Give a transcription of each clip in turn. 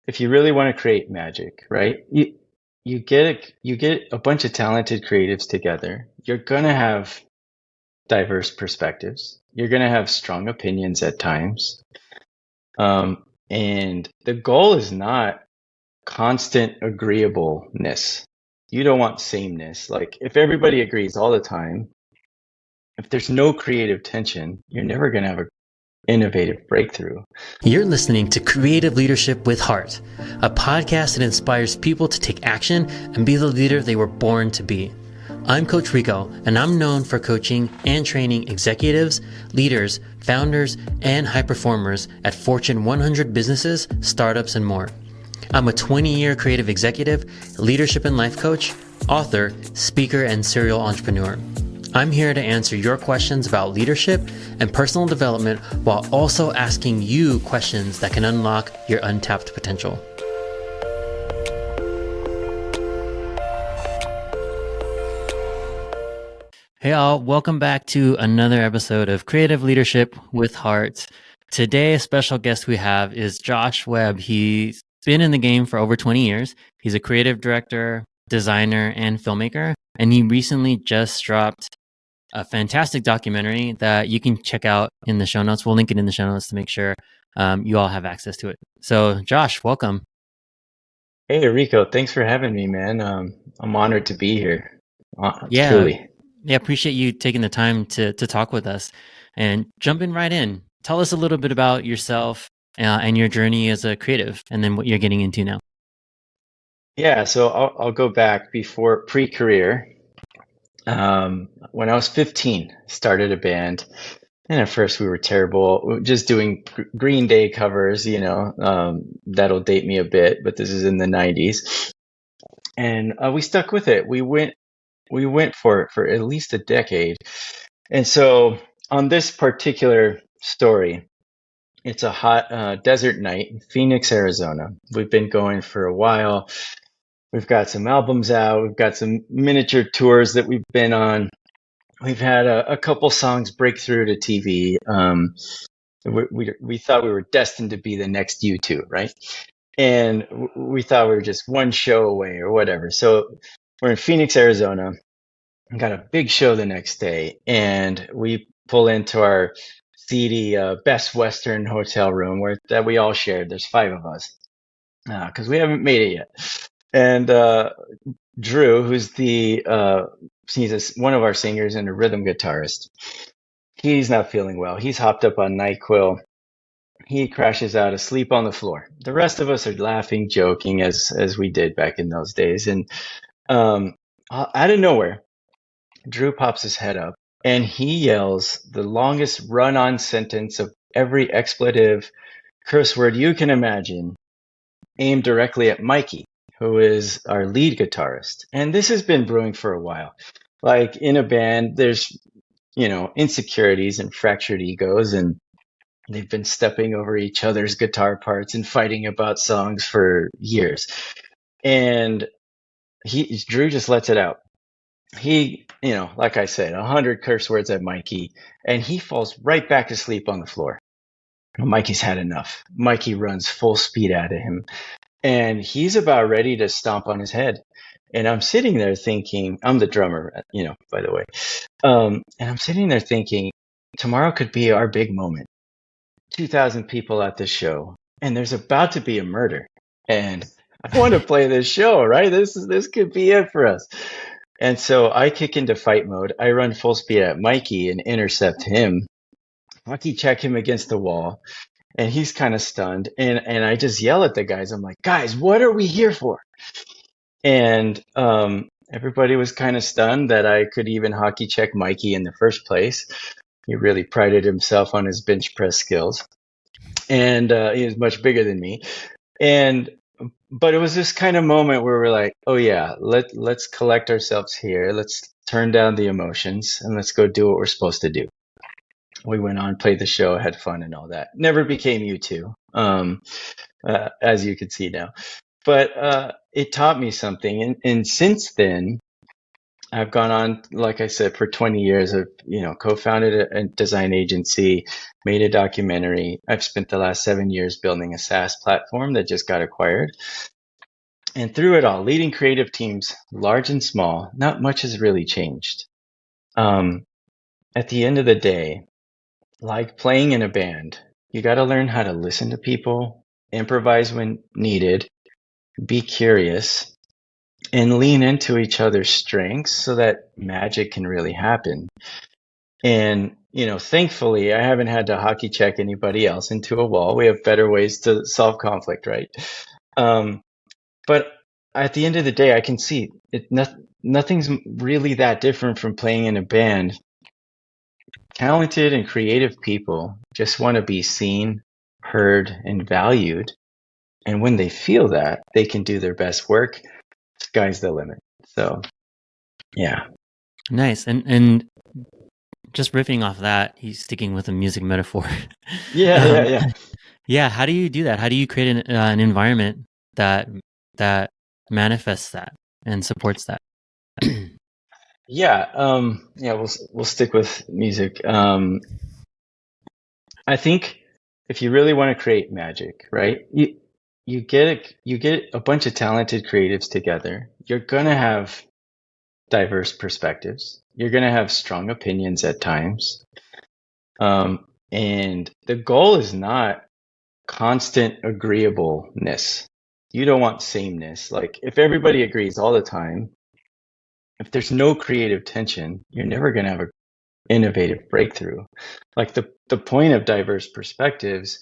if you really want to create magic, right? You get a bunch of talented creatives together. You're gonna have diverse perspectives. You're gonna have strong opinions at times. And the goal is not constant agreeableness. You don't want sameness. Like if everybody agrees all the time, if there's no creative tension, you're never gonna have an innovative breakthrough. You're listening to Creative Leadership with Heart, a podcast that inspires people to take action and be the leader they were born to be. I'm Coach Rico, and I'm known for coaching and training executives, leaders, founders, and high performers at Fortune 100 businesses, startups, and more. I'm a 20-year creative executive, leadership and life coach, author, speaker, and serial entrepreneur. I'm here to answer your questions about leadership and personal development while also asking you questions that can unlock your untapped potential. Hey all, welcome back to another episode of Creative Leadership with Heart. Today, a special guest we have is Josh Webb. He's been in the game for over 20 years. He's a creative director, designer, and filmmaker. And he recently just dropped a fantastic documentary that you can check out in the show notes. We'll link it in the show notes to make sure you all have access to it. So Josh, welcome. Hey Rico, thanks for having me, man. I'm honored to be here. Yeah, Truly. yeah, appreciate you taking the time to talk with us and jumping right in. Tell us a little bit about yourself and your journey as a creative, and then what you're getting into now. Yeah, so I'll go back before pre-career. When I was 15, started a band, and at first we were terrible, just doing Green Day covers, that'll date me a bit, but this is in the 90s. And we stuck with it. We went for at least a decade. And so on this particular story, it's a hot desert night in Phoenix, Arizona. We've been going for a while. We've got some albums out. We've got some miniature tours that we've been on. We've had a couple songs break through to TV. We thought we were destined to be the next U2, right? And we thought we were just one show away or whatever. So we're in Phoenix, Arizona. We got a big show the next day, and we pull into our seedy Best Western hotel room that we all shared. There's 5 of us because we haven't made it yet. And Drew, who's one of our singers and a rhythm guitarist, he's not feeling well. He's hopped up on NyQuil. He crashes out asleep on the floor. The rest of us are laughing, joking as we did back in those days. And out of nowhere, Drew pops his head up and he yells the longest run-on sentence of every expletive curse word you can imagine, aimed directly at Mikey, who is our lead guitarist. And this has been brewing for a while. Like in a band, there's, insecurities and fractured egos, and they've been stepping over each other's guitar parts and fighting about songs for years. And Drew just lets it out. He, like I said, 100 curse words at Mikey, and he falls right back asleep on the floor. Mikey's had enough. Mikey runs full speed at him, and he's about ready to stomp on his head. And I'm sitting there thinking, I'm the drummer, by the way. And I'm sitting there thinking, tomorrow could be our big moment. 2,000 people at the show, and there's about to be a murder. And I want to play this show, right? This could be it for us. And so I kick into fight mode. I run full speed at Mikey and intercept him. Hockey check him against the wall, and he's kind of stunned. And I just yell at the guys. I'm like, guys, what are we here for? And everybody was kind of stunned that I could even hockey check Mikey in the first place. He really prided himself on his bench press skills, and he was much bigger than me. But it was this kind of moment where we're like, oh yeah, let's collect ourselves here. Let's turn down the emotions and let's go do what we're supposed to do. We went on, played the show, had fun and all that. Never became U2, as you can see now. But it taught me something. And since then, I've gone on, like I said, for 20 years. I've, co-founded a design agency, made a documentary. I've spent the last 7 years building a SaaS platform that just got acquired. And through it all, leading creative teams, large and small, not much has really changed. At the end of the day, like playing in a band, you got to learn how to listen to people, improvise when needed, be curious, and lean into each other's strengths so that magic can really happen. And, thankfully, I haven't had to hockey check anybody else into a wall. We have better ways to solve conflict, right? But at the end of the day, I can see it. Nothing's really that different from playing in a band. Talented and creative people just want to be seen, heard, and valued. And when they feel that, they can do their best work. Sky's the limit. So, yeah. Nice. And just riffing off that, he's sticking with a music metaphor. Yeah. Yeah. How do you do that? How do you create an environment that manifests that and supports that? Yeah. We'll stick with music. I think if you really want to create magic, right? You get a bunch of talented creatives together. You're gonna have diverse perspectives. You're gonna have strong opinions at times. And the goal is not constant agreeableness. You don't want sameness. Like if everybody agrees all the time, if there's no creative tension, you're never going to have an innovative breakthrough. Like the point of diverse perspectives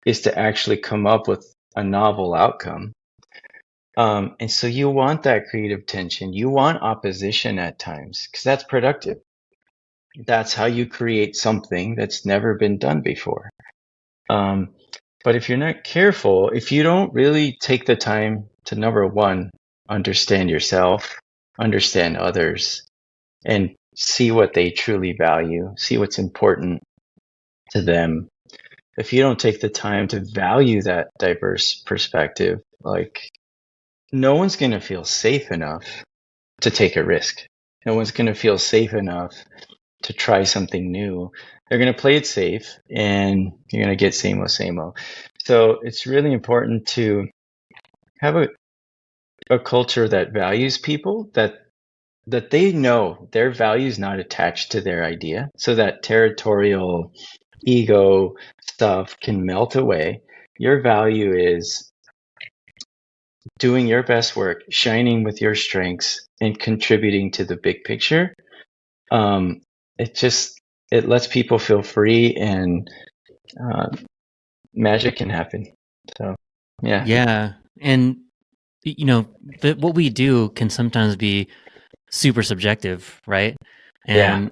is to actually come up with a novel outcome. And so you want that creative tension. You want opposition at times because that's productive. That's how you create something that's never been done before. But if you're not careful, if you don't really take the time to, number one, understand yourself, understand others, and see what they truly value, see what's important to them. If you don't take the time to value that diverse perspective, like no one's going to feel safe enough to take a risk. No one's going to feel safe enough to try something new. They're going to play it safe and you're going to get same old. So it's really important to have a culture that values people, that they know their value is not attached to their idea. So that territorial ego stuff can melt away. Your value is doing your best work, shining with your strengths, and contributing to the big picture. It lets people feel free and magic can happen. So, yeah. Yeah. And, what we do can sometimes be super subjective, right? And,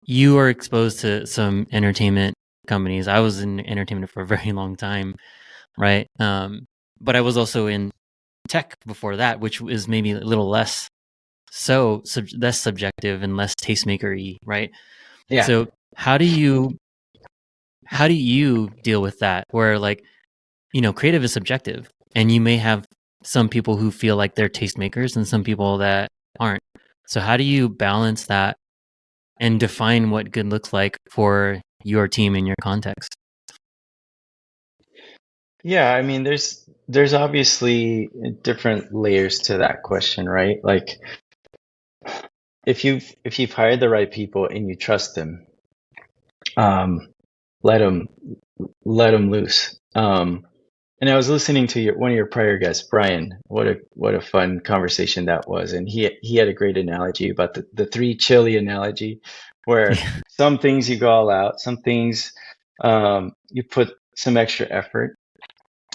you are exposed to some entertainment companies. I was in entertainment for a very long time, right? But I was also in tech before that, which is maybe a little less less subjective and less tastemaker-y, right? Yeah. So how do you deal with that? Where creative is subjective, and you may have some people who feel like they're tastemakers and some people that aren't. So how do you balance that and define what good looks like for your team in your context? Yeah, I mean, there's obviously different layers to that question, right? Like if you've hired the right people and you trust them, let them loose. And I was listening to one of your prior guests, Brian. What a fun conversation that was, and he had a great analogy about the three chili analogy, where some things you go all out, some things you put some extra effort,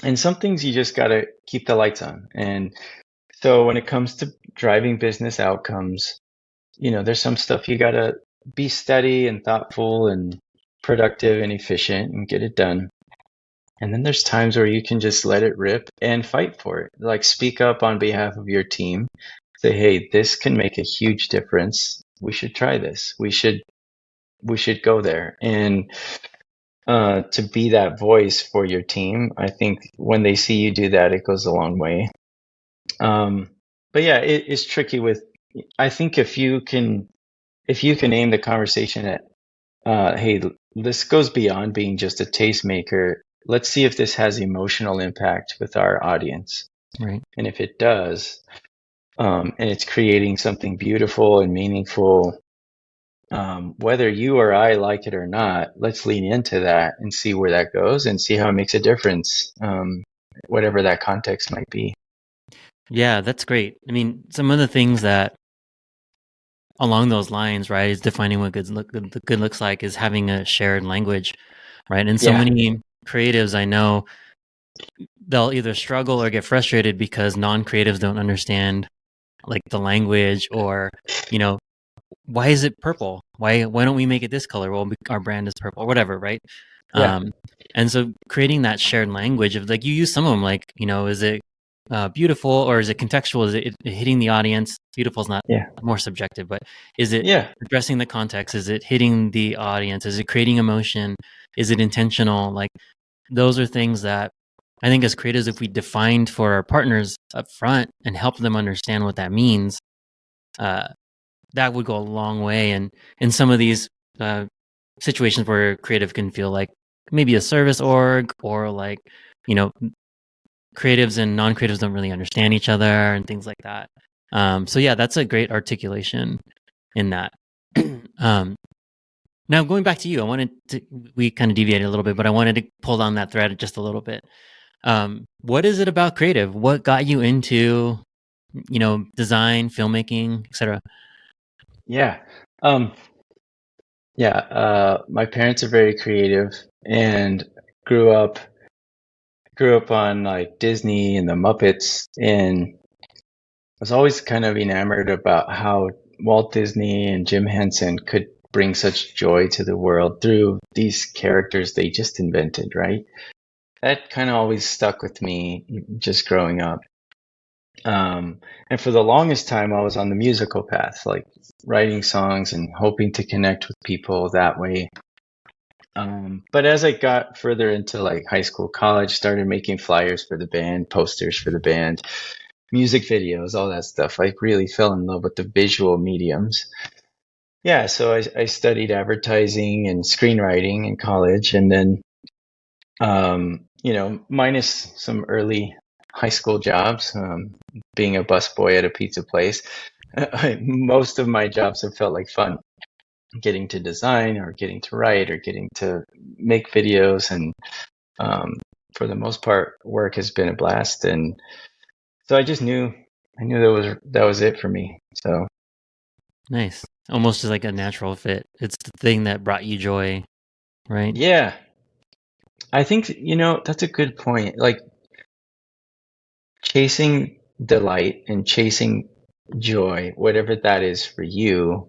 and some things you just got to keep the lights on. And so when it comes to driving business outcomes, there's some stuff you got to be steady and thoughtful and productive and efficient and get it done. And then there's times where you can just let it rip and fight for it. Like speak up on behalf of your team. Say, hey, this can make a huge difference. We should try this. We should go there. And to be that voice for your team, I think when they see you do that, it goes a long way. But yeah, it's tricky with I think if you can aim the conversation at, hey, this goes beyond being just a tastemaker. Let's see if this has emotional impact with our audience. Right. And if it does, and it's creating something beautiful and meaningful, whether you or I like it or not, let's lean into that and see where that goes and see how it makes a difference, whatever that context might be. Yeah, that's great. I mean, some of the things that along those lines, right, is defining what good looks like is having a shared language, right? And so Yeah, many creatives I know, they'll either struggle or get frustrated because non-creatives don't understand like the language, or, you know, why is it purple? Why don't we make it this color? Well, our brand is purple or whatever, right? yeah, Um, and so creating that shared language of like, you use some of them, like, you know, is it beautiful or is it contextual? Is it hitting the audience? Beautiful is not, yeah, more subjective, but is it yeah, addressing the context? Is it hitting the audience? Is it creating emotion? Is it intentional? Like, those are things that I think as creators, if we defined for our partners up front and help them understand what that means, uh, that would go a long way. And in some of these uh, situations where creative can feel like maybe a service org, or like, you know, creatives and non-creatives don't really understand each other and things like that. So yeah, that's a great articulation in that. um, Now going back to you, we kind of deviated a little bit, but I wanted to pull on that thread just a little bit. What is it about creative? What got you into, you know, design, filmmaking, etc.? yeah. Um, yeah, my parents are very creative and grew up grew up on like Disney and the Muppets, and was always kind of enamored about how Walt Disney and Jim Henson could bring such joy to the world through these characters they just invented, right? That kind of always stuck with me just growing up. And for the longest time, I was on the musical path, like writing songs and hoping to connect with people that way. But as I got further into like high school, college, started making flyers for the band, posters for the band, music videos, all that stuff. I really fell in love with the visual mediums. Yeah, so I studied advertising and screenwriting in college, and then, minus some early high school jobs, being a busboy at a pizza place, most of my jobs have felt like fun. Getting to design or getting to write or getting to make videos, and um, for the most part, work has been a blast. And so I knew that was it for me. So Nice. Almost as like a natural fit. It's the thing that brought you joy, right? yeah, I think, that's a good point. Like chasing delight and chasing joy, whatever that is for you,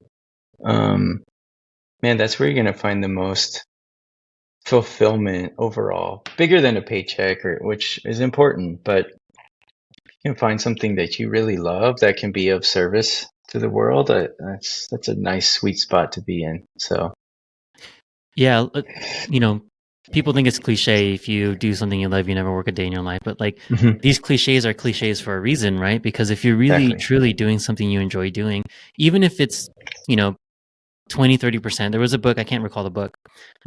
um, man, that's where you're going to find the most fulfillment overall, bigger than a paycheck, or which is important, but you can find something that you really love that can be of service to the world. That's a nice sweet spot to be in. So Yeah, you know, people think it's cliche, if you do something you love, you never work a day in your life. But like, mhm, these cliches are cliches for a reason, right? Because if you're really exactly. truly doing something you enjoy doing, even if it's, you know, 20, 30%. There was a book, I can't recall the book.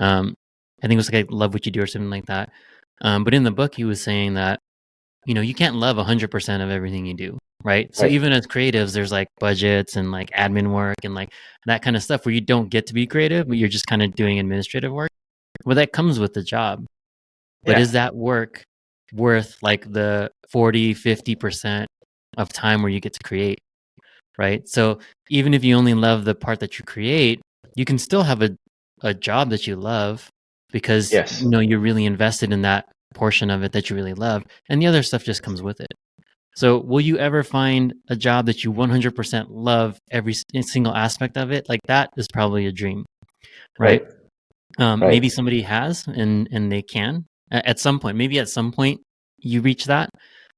I think it was like I Love What You Do or something like that. But in the book, he was saying that, you know, you can't love 100% of everything you do, right? So Right. even as creatives, there's like budgets and like admin work and like that kind of stuff where you don't get to be creative, but you're just kind of doing administrative work. Well, that comes with the job. But Yeah. is that work worth like the 40, 50% of time where you get to create, right? So even if you only love the part that you create, you can still have a job that you love, because, Yes. you know, you're really invested in that portion of it that you really love, and the other stuff just comes with it. So will you ever find a job that you 100% love every single aspect of it? Like, that is probably a dream, right? Right. Right. Maybe somebody has, and they can at some point. Maybe at some point you reach that,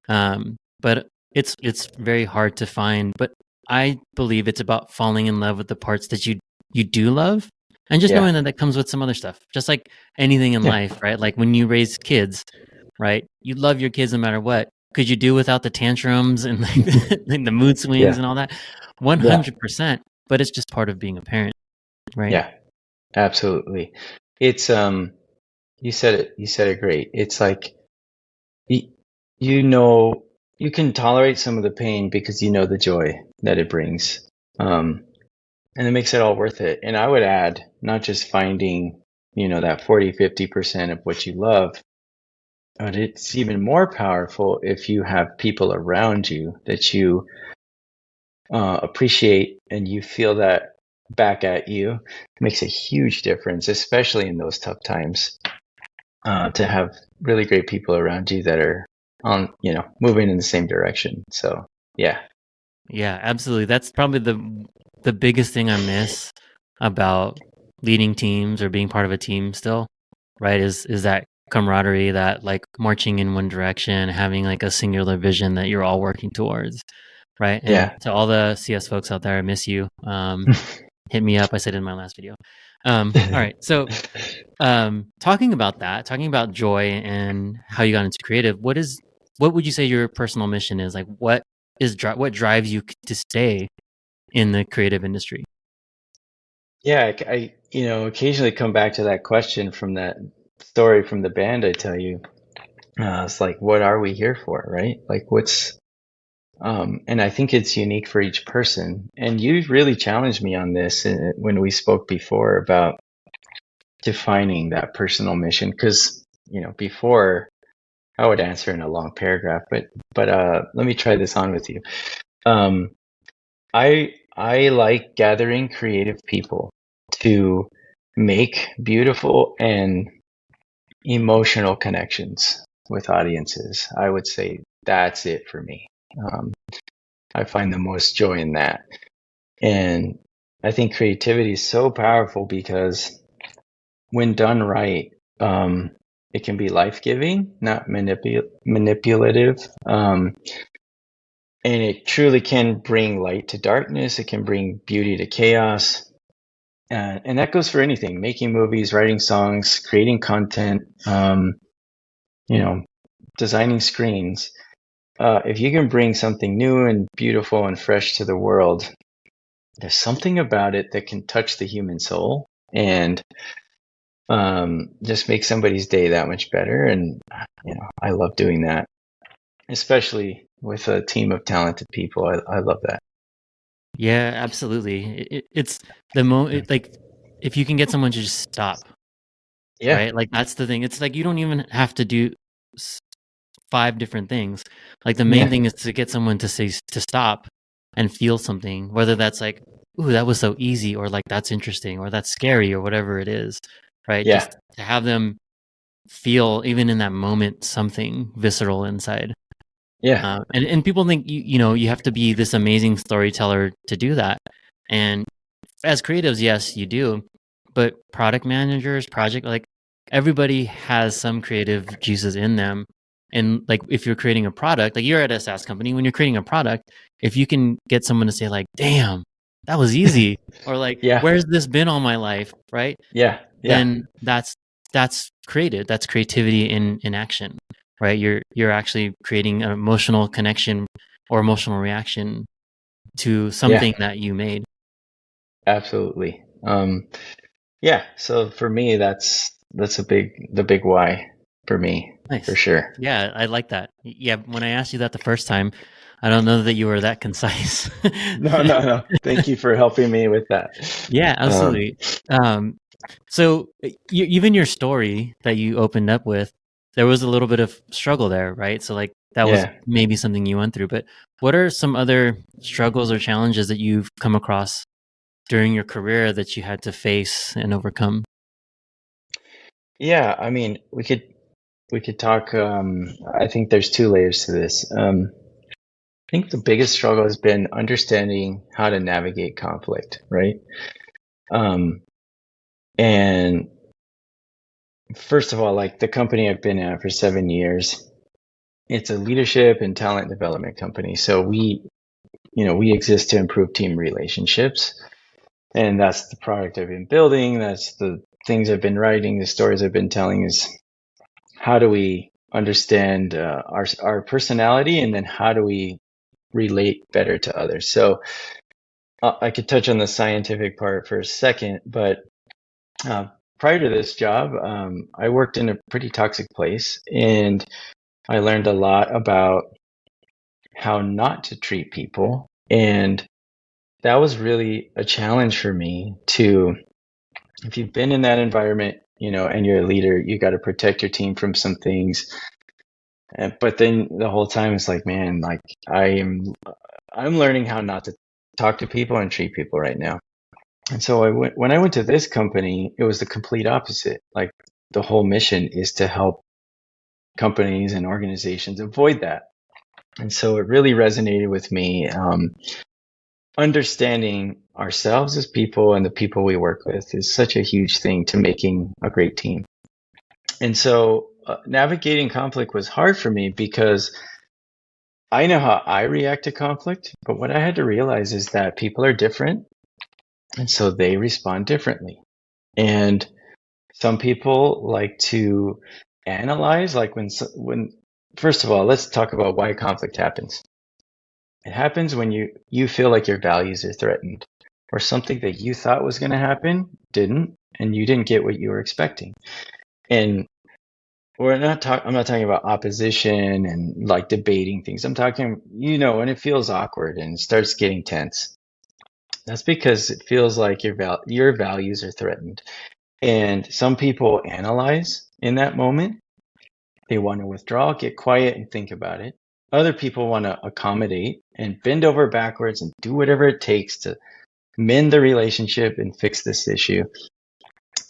but it's very hard to find. But I believe it's about falling in love with the parts that you do love, and just Yeah. knowing that that comes with some other stuff. Just like anything in Yeah. life, right? Like when you raise kids, right? You love your kids no matter what. could you do without the tantrums and like the mood swings Yeah. and all that? Yeah. 100%. But it's just part of being a parent, right? Yeah. Absolutely. It's you said it great. It's like you, you know you can tolerate some of the pain because you know the joy that it brings. And it makes it all worth it. And I would add not just finding, that 40-50% of what you love, but it's even more powerful if you have people around you that you appreciate and you feel that back at you. It makes a huge difference, especially in those tough times, to have really great people around you that are moving in the same direction. So, yeah. Yeah, absolutely. That's probably the biggest thing I miss about leading teams or being part of a team still, right? Is that camaraderie, that like marching in one direction, having like a singular vision that you're all working towards, right? And Yeah. to all the CS folks out there, I miss you. Hit me up. I said in my last video. All right. So talking about that, talking about joy and how you got into creative, what would you say your personal mission is? Like what drives you to stay in the creative industry? Yeah, occasionally come back to that question from that story from the band I tell you. It's like, what are we here for, right? Like, and I think it's unique for each person. And you really challenged me on this when we spoke before about defining that personal mission. Because, before I would answer in a long paragraph, but let me try this on with you. Um, I like gathering creative people to make beautiful and emotional connections with audiences. I would say that's it for me. I find the most joy in that. And I think creativity is so powerful because when done right, it can be life-giving, not manipulative. And it truly can bring light to darkness. It can bring beauty to chaos. And that goes for anything, making movies, writing songs, creating content, designing screens. If you can bring something new and beautiful and fresh to the world, there's something about it that can touch the human soul and just make somebody's day that much better. And, I love doing that, especially with a team of talented people. I love that. Yeah, absolutely. It's the moment, like if you can get someone to just stop, Yeah. right? Like that's the thing. It's like you don't even have to do 5 different things. Like the main Yeah. thing is to get someone to stop and feel something, whether that's like, ooh, that was so easy, or like that's interesting, or that's scary, or whatever it is, right? Yeah. Just to have them feel, even in that moment, something visceral inside. Yeah. And people think you have to be this amazing storyteller to do that. And as creatives, yes, you do. But product managers, like everybody has some creative juices in them. And like if you're creating a product, like you're at a SaaS company, when you're creating a product, if you can get someone to say like, "Damn, that was easy," or like, Yeah. "Where's this been all my life?" Right? Yeah. Yeah. Then that's creative. That's creativity in action, right? You're actually creating an emotional connection or emotional reaction to Yeah. something that you made. Absolutely. Yeah. So for me, that's the big why for me, Nice. for sure. Yeah, I like that. Yeah, when I asked you that the first time, I don't know that you were that concise. No. Thank you for helping me with that. Yeah, absolutely. So even your story that you opened up with, there was a little bit of struggle there, right? So like that was Yeah. maybe something you went through, but what are some other struggles or challenges that you've come across during your career that you had to face and overcome? Yeah. I mean, we could talk. I think there's two layers to this. I think the biggest struggle has been understanding how to navigate conflict, right? Um, and first of all, like the company I've been at for 7 years, it's a leadership and talent development company. So we exist to improve team relationships. And that's the product I've been building. That's the things I've been writing, the stories I've been telling is how do we understand our personality, and then how do we relate better to others. So I could touch on the scientific part for a second, but uh, prior to this job, I worked in a pretty toxic place, and I learned a lot about how not to treat people. And that was really a challenge for me to, if you've been in that environment, and you're a leader, you got to protect your team from some things. But then the whole time it's like, man, like I'm learning how not to talk to people and treat people right now. And so when I went to this company, it was the complete opposite. Like the whole mission is to help companies and organizations avoid that. And so it really resonated with me. Understanding ourselves as people and the people we work with is such a huge thing to making a great team. And so navigating conflict was hard for me because I know how I react to conflict, but what I had to realize is that people are different, and so they respond differently. And some people like to analyze, like when first of all, let's talk about why conflict happens. It happens when you feel like your values are threatened, or something that you thought was going to happen didn't, and you didn't get what you were expecting. And I'm not talking about opposition and like debating things. I'm talking, when it feels awkward and starts getting tense. That's because it feels like your values are threatened. And some people analyze in that moment. They want to withdraw, get quiet, and think about it. Other people want to accommodate and bend over backwards and do whatever it takes to mend the relationship and fix this issue.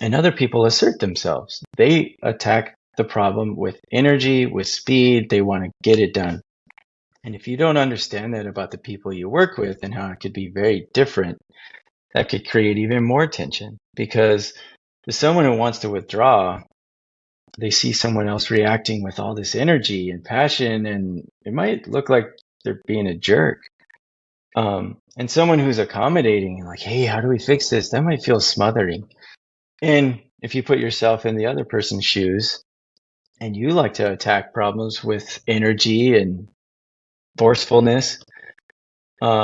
And other people assert themselves. They attack the problem with energy, with speed. They want to get it done. And if you don't understand that about the people you work with and how it could be very different, that could create even more tension, because to someone who wants to withdraw, they see someone else reacting with all this energy and passion, and it might look like they're being a jerk. And someone who's accommodating and like, hey, how do we fix this? That might feel smothering. And if you put yourself in the other person's shoes and you like to attack problems with energy and forcefulness,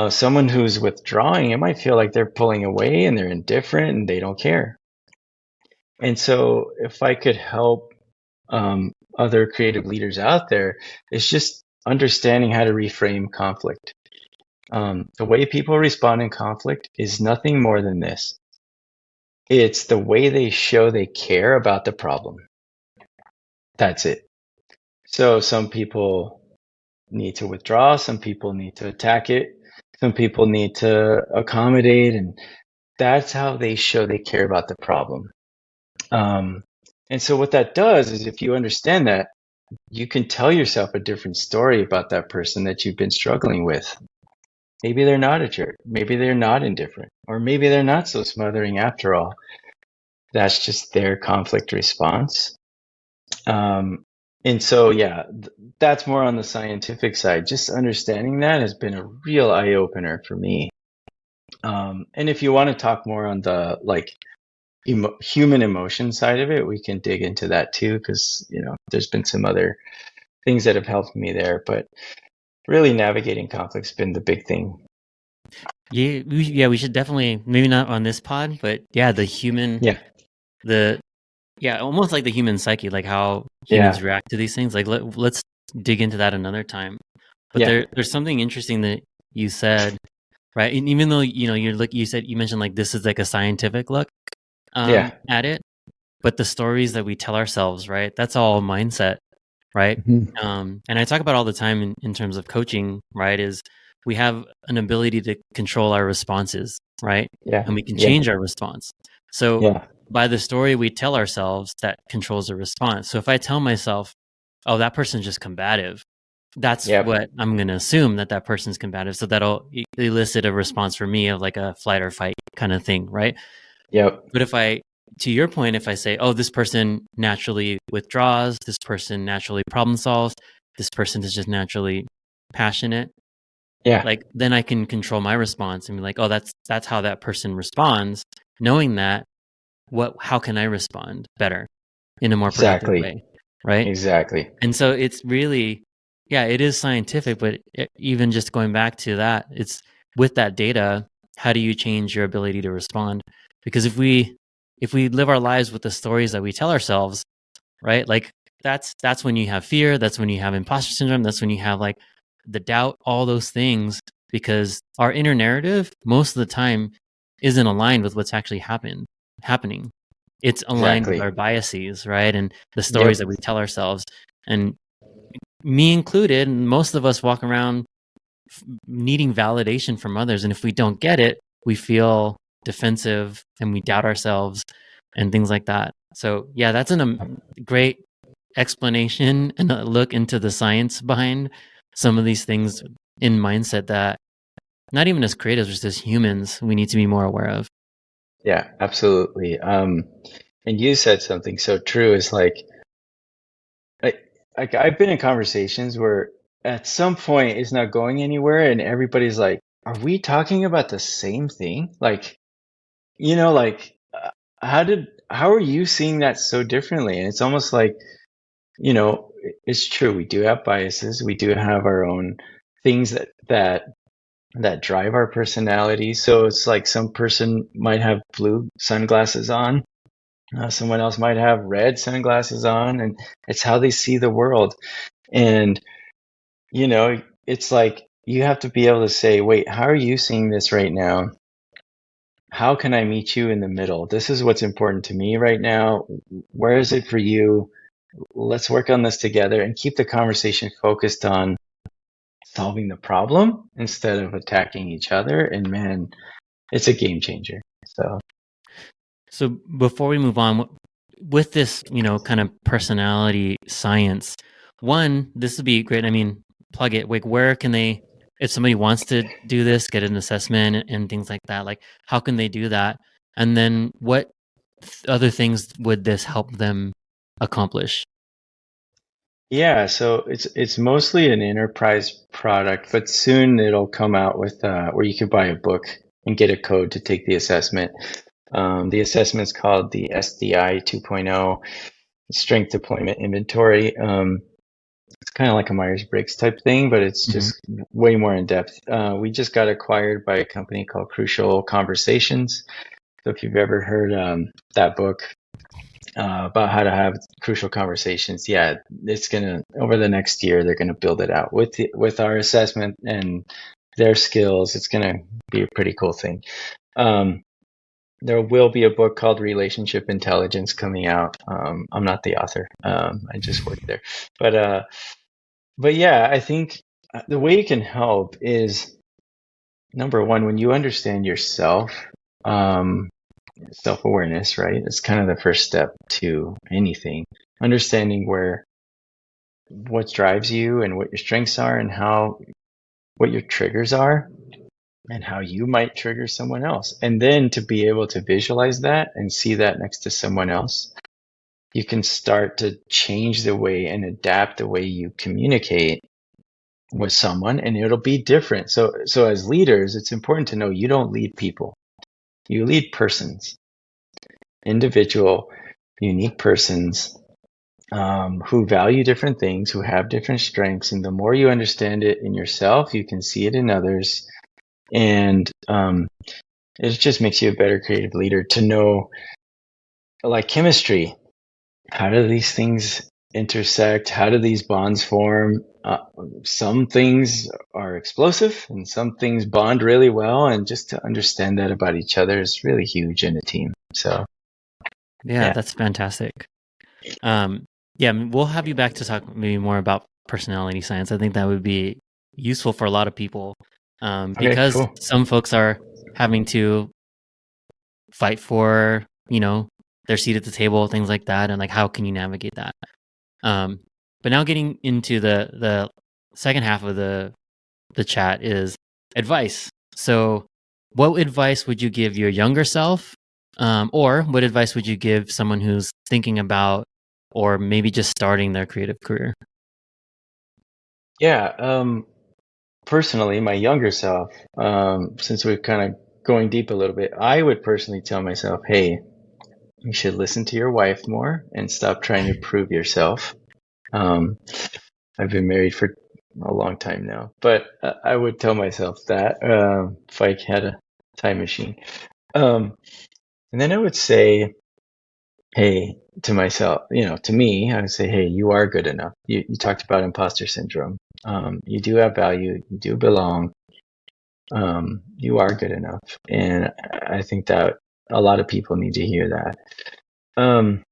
someone who's withdrawing, it might feel like they're pulling away and they're indifferent and they don't care. And so if I could help other creative leaders out there, it's just understanding how to reframe conflict. The way people respond in conflict is nothing more than this. It's the way they show they care about the problem. That's it. So some people need to withdraw, some people need to attack it, some people need to accommodate, and that's how they show they care about the problem. And so what that does is, if you understand that, you can tell yourself a different story about that person that you've been struggling with. Maybe they're not a jerk. Maybe they're not indifferent. Or maybe they're not so smothering after all. That's just their conflict response. And so, yeah, that's more on the scientific side. Just understanding that has been a real eye-opener for me. And if you want to talk more on the human emotion side of it, we can dig into that too, because there's been some other things that have helped me there. But really, navigating conflict's been the big thing. Yeah, we should definitely, maybe not on this pod, but yeah, the human, almost like the human psyche, like how humans react to these things. Like let's dig into that another time. But there's something interesting that you said, right? And even though you mentioned like this is like a scientific look at it, but the stories that we tell ourselves, right? That's all mindset, right? Mm-hmm. And I talk about all the time in terms of coaching, right? Is we have an ability to control our responses, right? Yeah. And we can change our response. So by the story we tell ourselves, that controls the response. So if I tell myself, oh, that person's just combative, that's what I'm going to assume, that person's combative. So that'll elicit a response for me of like a flight or fight kind of thing, right? Yep. But to your point, if I say, oh, this person naturally withdraws, this person naturally problem solves, this person is just naturally passionate. Yeah. Like then I can control my response and be like, oh, that's how that person responds. Knowing that, how can I respond better in a more productive way? right? Exactly. And so it's really, yeah, it is scientific, but even just going back to that, it's with that data, how do you change your ability to respond? Because if we live our lives with the stories that we tell ourselves, right? Like that's when you have fear, that's when you have imposter syndrome, that's when you have like the doubt, all those things, because our inner narrative most of the time isn't aligned with what's actually happening. It's aligned with Exactly. our biases, right? And the stories Yep. that we tell ourselves. And me included, most of us walk around needing validation from others. And if we don't get it, we feel defensive and we doubt ourselves and things like that. So, yeah, that's great explanation and a look into the science behind some of these things in mindset that not even as creatives, just as humans, we need to be more aware of. Yeah, absolutely. And you said something so true. Is like, I, like I've been in conversations where at some point it's not going anywhere, and everybody's like, "Are we talking about the same thing?" Like, like how are you seeing that so differently? And it's almost like, it's true. We do have biases. We do have our own things that drive our personality. So it's like some person might have blue sunglasses on. Someone else might have red sunglasses on, and it's how they see the world. And, it's like you have to be able to say, wait, how are you seeing this right now? How can I meet you in the middle? This is what's important to me right now. Where is it for you? Let's work on this together and keep the conversation focused on solving the problem instead of attacking each other. And man, it's a game changer. So before we move on, with this, kind of personality science, one, this would be great. I mean, plug it. Like, where can they, if somebody wants to do this, get an assessment and things like that, like, how can they do that? And then what other things would this help them accomplish? Yeah, so it's mostly an enterprise product, but soon it'll come out with where you could buy a book and get a code to take the assessment. The assessment's called the SDI 2.0 Strength Deployment Inventory. It's kind of like a Myers-Briggs type thing, but it's Mm-hmm. just way more in depth. We just got acquired by a company called Crucial Conversations. So if you've ever heard that book, about how to have crucial conversations. Yeah, it's gonna over the next year they're gonna build it out with our assessment and their skills. It's gonna be a pretty cool thing. There will be a book called Relationship Intelligence coming out. I'm not the author. I just work there, but yeah, I think the way you can help is number one when you understand yourself. Um, Self-awareness, right? It's kind of the first step to anything. Understanding what drives you and what your strengths are and what your triggers are and how you might trigger someone else. And then to be able to visualize that and see that next to someone else, you can start to change the way and adapt the way you communicate with someone, and it'll be different. So as leaders, it's important to know you don't lead people. You lead persons, individual, unique persons who value different things, who have different strengths. And the more you understand it in yourself, you can see it in others. And it just makes you a better creative leader to know, like chemistry, how do these things intersect? How do these bonds form? Some things are explosive and some things bond really well. And just to understand that about each other is really huge in a team. So, Yeah, yeah. that's fantastic. Yeah, we'll have you back to talk maybe more about personality science. I think that would be useful for a lot of people, Okay, because cool. some folks are having to fight for, their seat at the table, things like that, and like how can you navigate that? But now getting into the second half of the chat is advice. So, what advice would you give your younger self, or what advice would you give someone who's thinking about or maybe just starting their creative career? Yeah. Personally, my younger self, since we're kind of going deep a little bit, I would personally tell myself, hey, you should listen to your wife more and stop trying to prove yourself. Um, I've been married for a long time now, but I would tell myself that if I had a time machine. Um, and then I would say, hey, to myself, to me, I would say, hey, you are good enough. You talked about imposter syndrome. You do have value. You do belong. You are good enough. And I think that a lot of people need to hear that. And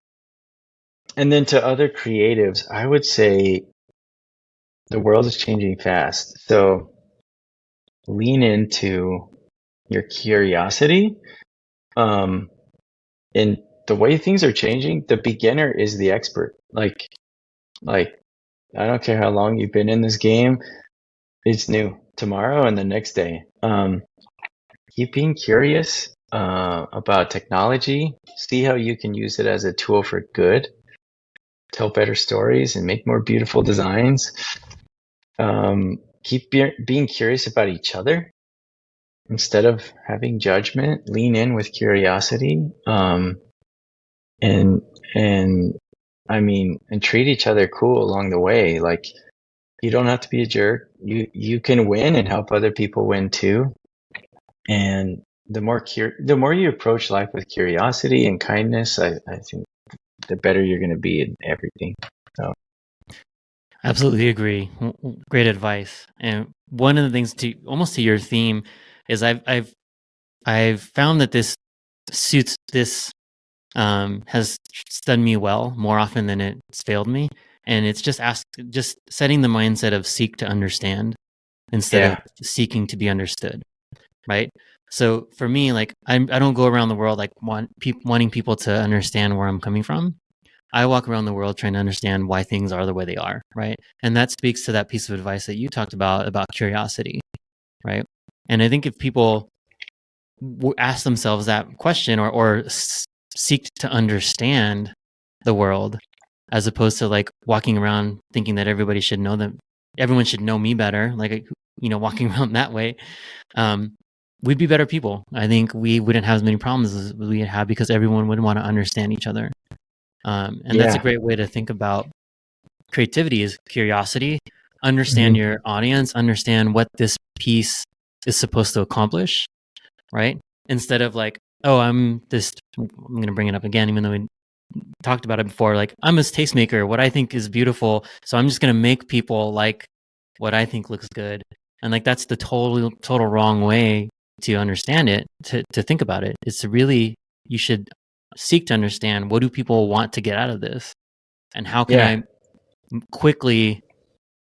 then to other creatives, I would say the world is changing fast. So lean into your curiosity. Um, and the way things are changing, the beginner is the expert. Like I don't care how long you've been in this game, it's new tomorrow and the next day. Keep being curious about technology. See how you can use it as a tool for good. Tell better stories and make more beautiful designs. Keep being curious about each other instead of having judgment. Lean in with curiosity, and and I mean, and treat each other cool along the way. Like you don't have to be a jerk. You can win and help other people win too. And the more you approach life with curiosity and kindness, I think the better you're going to be in everything. So. Absolutely agree. Great advice. And one of the things to almost to your theme is I've found that this has done me well more often than it's failed me. And it's just setting the mindset of seek to understand instead of seeking to be understood. Right. So for me, like I don't go around the world like wanting people to understand where I'm coming from. I walk around the world trying to understand why things are the way they are, right? And that speaks to that piece of advice that you talked about curiosity, right? And I think if people ask themselves that question or seek to understand the world, as opposed to like walking around thinking that everybody should know them, everyone should know me better, like walking around that way, we'd be better people. I think we wouldn't have as many problems as we have because everyone would want to understand each other. And that's a great way to think about creativity is curiosity, understand your audience, understand what this piece is supposed to accomplish, right? Instead of like, oh, I'm going to bring it up again, even though we talked about it before, like I'm a tastemaker, what I think is beautiful. So I'm just going to make people like what I think looks good. And like, that's the total wrong way to understand it, to think about it. It's really, you should seek to understand what do people want to get out of this and how can I quickly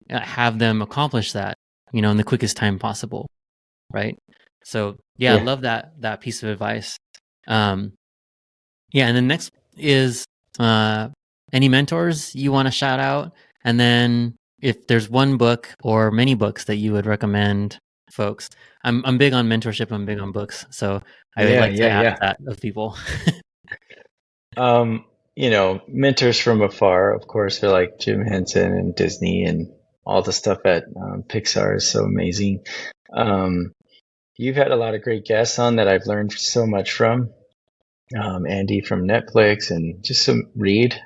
have them accomplish that, in the quickest time possible. Right. So I love that piece of advice. And then next is any mentors you want to shout out, and then if there's one book or many books that you would recommend folks. I'm big on mentorship. I'm big on books, so I would like to ask that of people. Mentors from afar, of course, are like Jim Henson and Disney and all the stuff at Pixar is so amazing. You've had a lot of great guests on that I've learned so much from. Andy from Netflix and just Reed,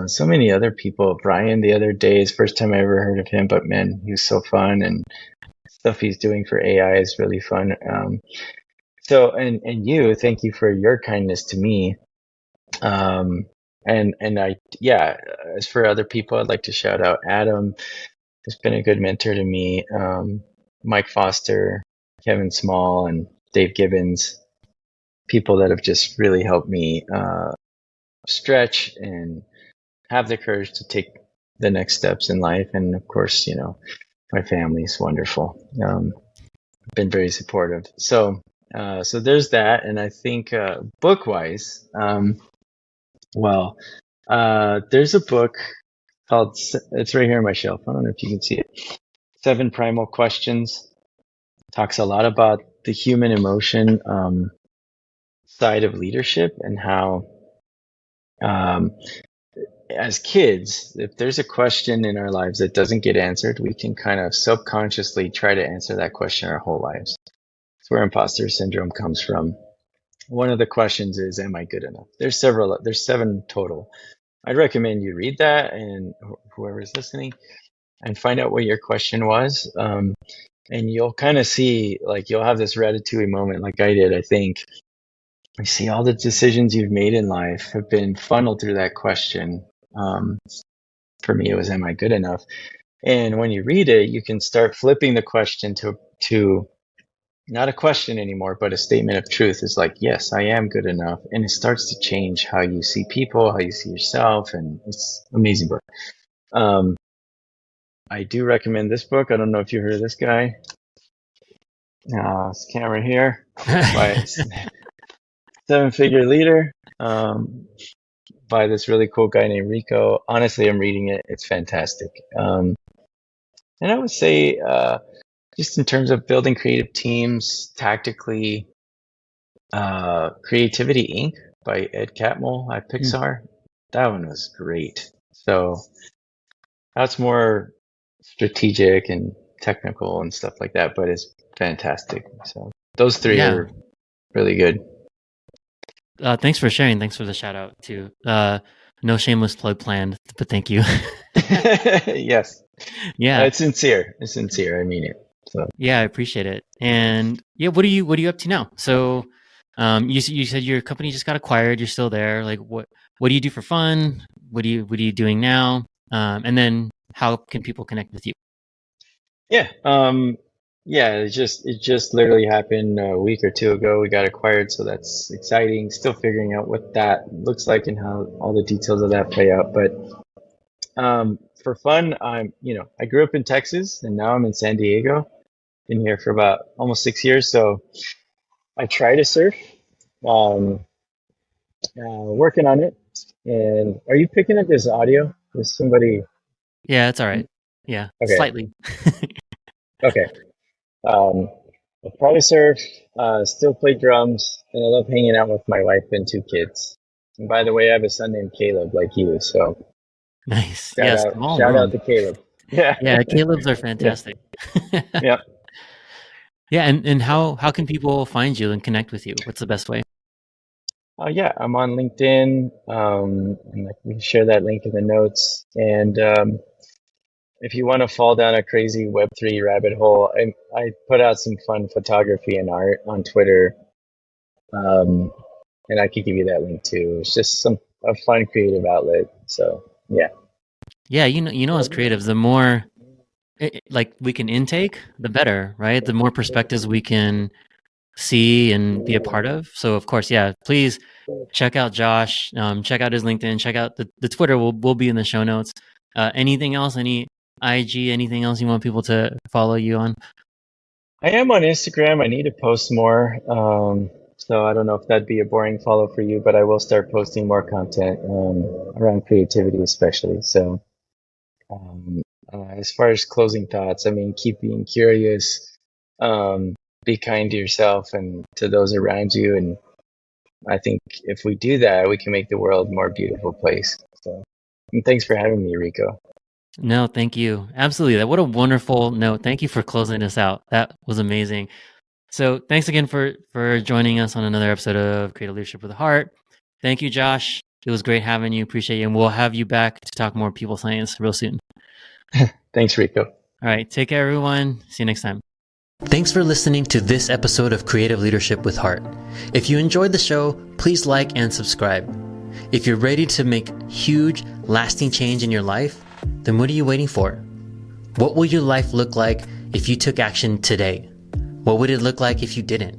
so many other people. Brian the other day is first time I ever heard of him, but man, he was so fun, and stuff he's doing for AI is really fun. And you, thank you for your kindness to me. As for other people, I'd like to shout out Adam, who's been a good mentor to me, Mike Foster, Kevin Small, and Dave Gibbons, people that have just really helped me stretch and have the courage to take the next steps in life. And of course, my family's wonderful. Been very supportive. So there's that. And I think book-wise, there's a book called, it's right here on my shelf. I don't know if you can see it. 7 Primal Questions. Talks a lot about the human emotion side of leadership and how, as kids, if there's a question in our lives that doesn't get answered, we can kind of subconsciously try to answer that question our whole lives. That's where imposter syndrome comes from. One of the questions is, am I good enough? There's 7 total. I'd recommend you read that, and whoever's listening, and find out what your question was. And you'll kind of see, like, you'll have this ratatouille moment, like I did, I think. I see all the decisions you've made in life have been funneled through that question. For me, it was, am I good enough? And when you read it, you can start flipping the question to not a question anymore, but a statement of truth. Is like, yes, I am good enough. And it starts to change how you see people, how you see yourself. And it's an amazing book. I do recommend this book. I don't know if you heard of this guy. This camera here by Seven-Figure Leader, by this really cool guy named Rico. Honestly, I'm reading it. It's fantastic. And I would say, just in terms of building creative teams tactically, Creativity Inc. by Ed Catmull at Pixar. That one was great. So that's more strategic and technical and stuff like that, but it's fantastic. So those three are really good. Thanks for sharing. Thanks for the shout out too. No shameless plug planned, but thank you. Yes. Yeah. It's sincere. It's sincere. I mean it. So yeah, I appreciate it. And yeah, what are you up to now? So you said your company just got acquired, you're still there. Like what do you do for fun? What are you doing now? And then how can people connect with you? Yeah. It just literally happened a week or two ago. We got acquired, so that's exciting. Still figuring out what that looks like and how all the details of that play out. But for fun, I grew up in Texas and now I'm in San Diego. Been here for about almost 6 years, so I try to surf. Working on it. And are you picking up this audio? There's somebody. Yeah, it's all right. Yeah, Okay. Slightly. Okay. I probably surf, still play drums, and I love hanging out with my wife and 2 kids. And by the way, I have a son named Caleb, like you. So nice. shout out to Caleb. Yeah. Yeah, Caleb's are fantastic. Yeah. Yeah, and how can people find you and connect with you? What's the best way? Yeah, I'm on LinkedIn. And I can share that link in the notes. And if you want to fall down a crazy Web3 rabbit hole, I put out some fun photography and art on Twitter. And I could give you that link too. It's just a fun creative outlet. So yeah. Yeah, as creatives, the more like we can intake, the better, right? The more perspectives we can see and be a part of. So of course, yeah, please check out Josh, check out his LinkedIn, check out the Twitter will be in the show notes. Anything else, any IG, anything else you want people to follow you on? I am on Instagram. I need to post more. So I don't know if that'd be a boring follow for you, but I will start posting more content around creativity, especially. So as far as closing thoughts, I mean, keep being curious, be kind to yourself and to those around you. And I think if we do that, we can make the world a more beautiful place. So, and thanks for having me, Rico. No, thank you. Absolutely. What a wonderful note. Thank you for closing us out. That was amazing. So thanks again for joining us on another episode of Creative Leadership with a Heart. Thank you, Josh. It was great having you. Appreciate you. And we'll have you back to talk more people science real soon. Thanks, Rico. All right. Take care, everyone. See you next time. Thanks for listening to this episode of Creative Leadership with Heart. If you enjoyed the show, please like and subscribe. If you're ready to make huge, lasting change in your life, then what are you waiting for? What will your life look like if you took action today? What would it look like if you didn't?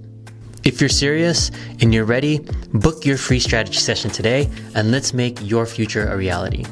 If you're serious and you're ready, book your free strategy session today and let's make your future a reality.